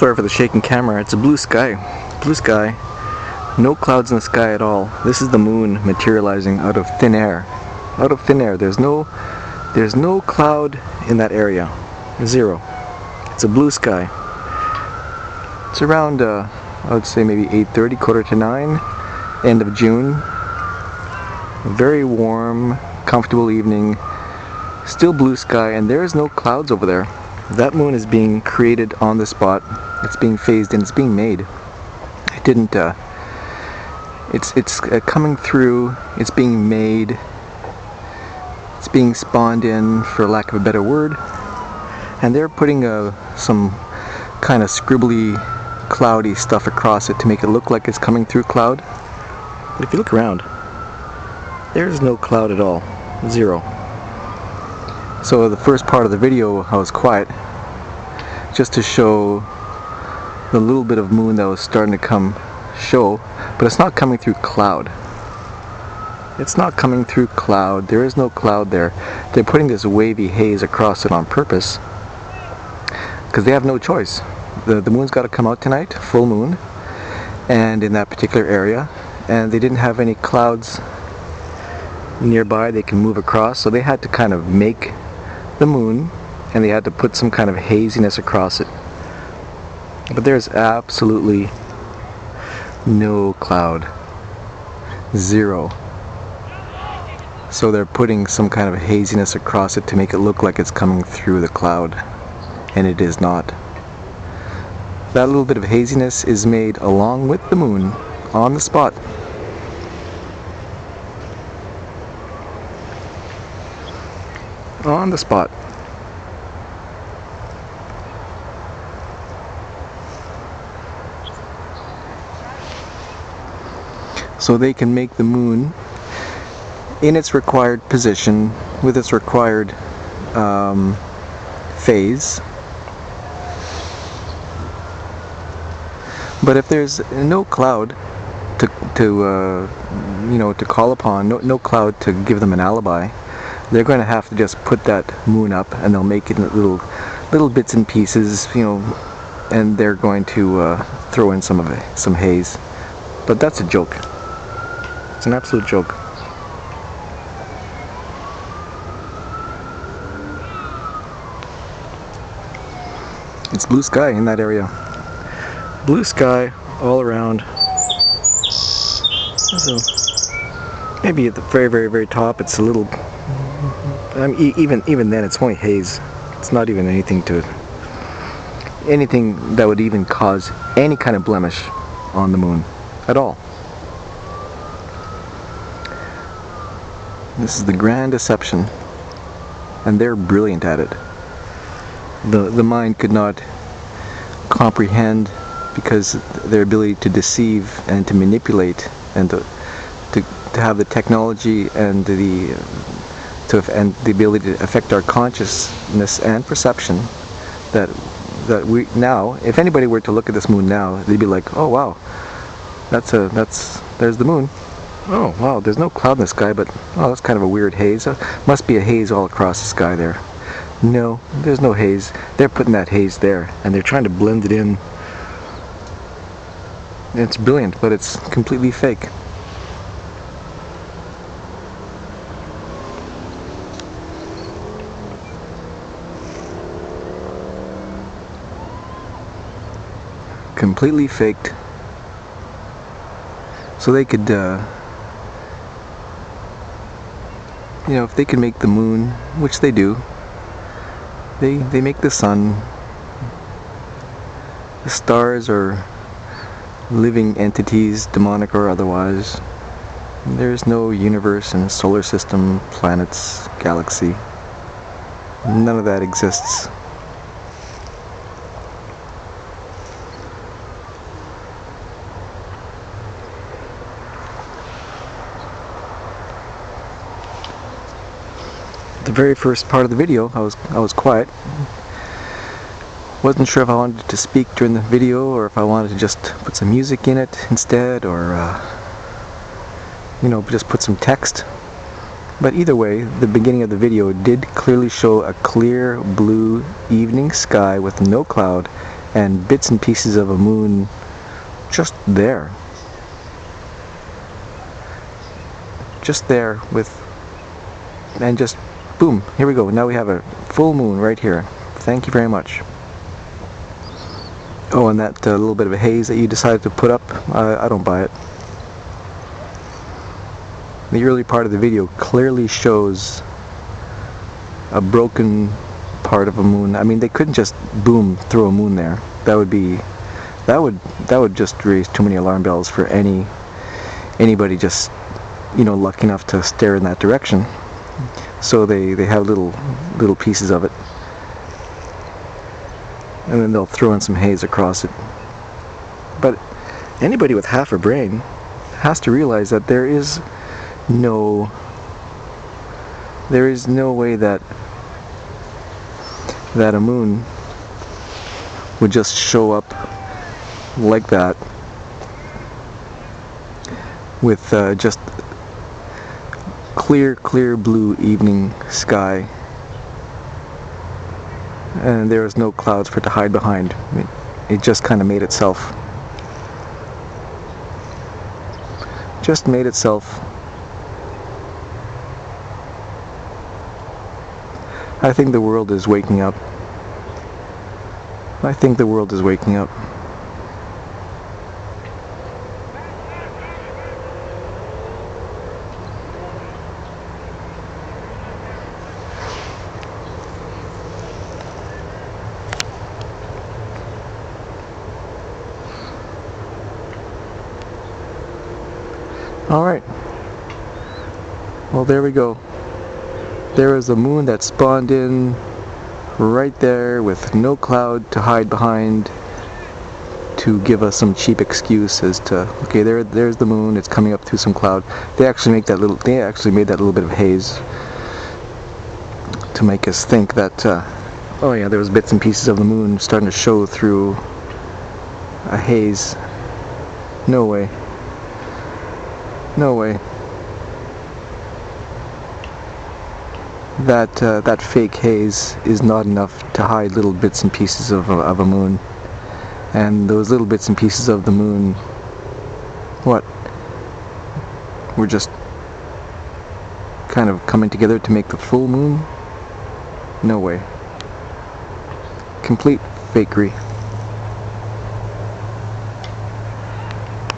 Sorry for the shaking camera. It's a blue sky. Blue sky. No clouds in the sky at all. This is the moon materializing out of thin air. Out of thin air. There's no cloud in that area. Zero. It's a blue sky. It's around I would say maybe 8:30, quarter to 9, end of June. A very warm, comfortable evening. Still blue sky, and there is no clouds over there. That moon is being created on the spot. It's being phased in. It's being made. It didn't. It's coming through. It's being made. It's being spawned in, for lack of a better word. And they're putting some kind of scribbly, cloudy stuff across it to make it look like it's coming through cloud. But if you look around, there's no cloud at all. Zero. So the first part of the video I was quiet, just to show the little bit of moon that was starting to show, but it's not coming through cloud. It's not coming through cloud. There is no cloud there. They're putting this wavy haze across it on purpose because they have no choice. The moon's got to come out tonight, full moon, and in that particular area, and they didn't have any clouds nearby they can move across, so they had to kind of make the moon, and they had to put some kind of haziness across it. But there's absolutely no cloud. Zero. So they're putting some kind of haziness across it to make it look like it's coming through the cloud, and it is not. That little bit of haziness is made along with the moon on the spot. On the spot. So they can make the moon in its required position with its required phase. But if there's no cloud to call upon, no cloud to give them an alibi, they're going to have to just put that moon up, and they'll make it in little bits and pieces, and they're going to throw in some haze. But that's a joke. It's an absolute joke. It's blue sky in that area. Blue sky all around. So maybe at the very, very, very top, it's a little. Even then, it's only haze. It's not even anything that would even cause any kind of blemish on the moon at all. This is the grand deception, and they're brilliant at it. The mind could not comprehend, because their ability to deceive and to manipulate and to have the technology and the ability to affect our consciousness and perception, that we now, if anybody were to look at this moon now, they'd be like, oh wow, there's the moon. Oh wow, there's no cloud in the sky, but oh, that's kind of a weird haze. Must be a haze all across the sky there. No, there's no haze. They're putting that haze there, and they're trying to blend it in. It's brilliant, but it's completely fake. Completely faked. So they could, if they could make the moon, which they do, they make the sun. The stars are living entities, demonic or otherwise. There's no universe and solar system, planets, galaxy. None of that exists. The very first part of the video, I was quiet. Wasn't sure if I wanted to speak during the video, or if I wanted to just put some music in it instead, or just put some text. But either way, the beginning of the video did clearly show a clear blue evening sky with no cloud and bits and pieces of a moon just there. Just there with, and just boom, here we go. Now we have a full moon right here. Thank you very much. Oh, and that little bit of a haze that you decided to put up, I don't buy it. The early part of the video clearly shows a broken part of a moon. I mean, they couldn't just boom throw a moon there. That would just raise too many alarm bells for anybody just, you know, lucky enough to stare in that direction. So they have little pieces of it, and then they'll throw in some haze across it. But anybody with half a brain has to realize that there is no way that a moon would just show up like that with just clear blue evening sky, and there was no clouds for it to hide behind. It just kind of made itself. Just made itself. I think the world is waking up. I think the world is waking up. Alright. Well, there we go. There is a moon that spawned in right there with no cloud to hide behind to give us some cheap excuse as to, okay, there's the moon, it's coming up through some cloud. They actually made that little bit of haze to make us think that oh yeah, there was bits and pieces of the moon starting to show through a haze. No way. No way. That fake haze is not enough to hide little bits and pieces of a moon. And those little bits and pieces of the moon, what? We're just kind of coming together to make the full moon? No way. Complete fakery.